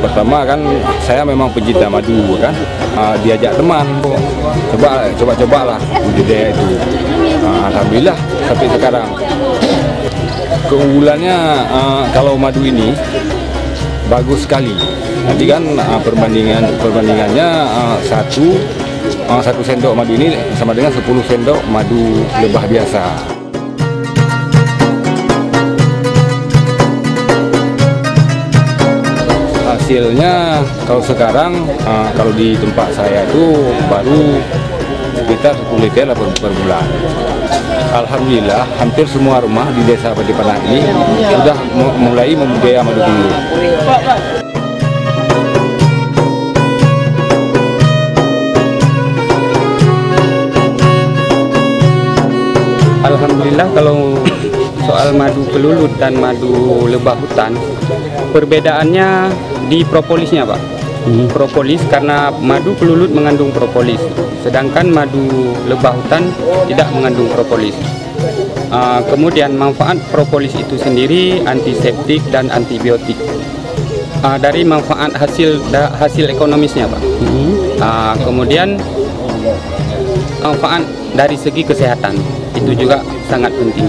pertama kan saya memang pecinta madu kan, diajak teman coba-cobalah budidaya itu. Alhamdulillah sampai sekarang. Keunggulannya kalau madu ini bagus sekali. Nanti kan perbandingannya satu sendok madu ini sama dengan 10 sendok madu lebah biasa. Hasilnya kalau sekarang kalau di tempat saya itu baru sekitar 10 liter per bulan. Alhamdulillah hampir semua rumah di desa Padipanah ini sudah mulai membudidaya madu dulu. Alhamdulillah kalau soal madu kelulut dan madu lebah hutan, perbedaannya di propolisnya, Pak. Propolis karena madu kelulut mengandung propolis, sedangkan madu lebah hutan tidak mengandung propolis. Kemudian manfaat propolis itu sendiri antiseptik dan antibiotik. Dari manfaat hasil ekonomisnya, Pak. Kemudian manfaat dari segi kesehatan itu juga sangat penting.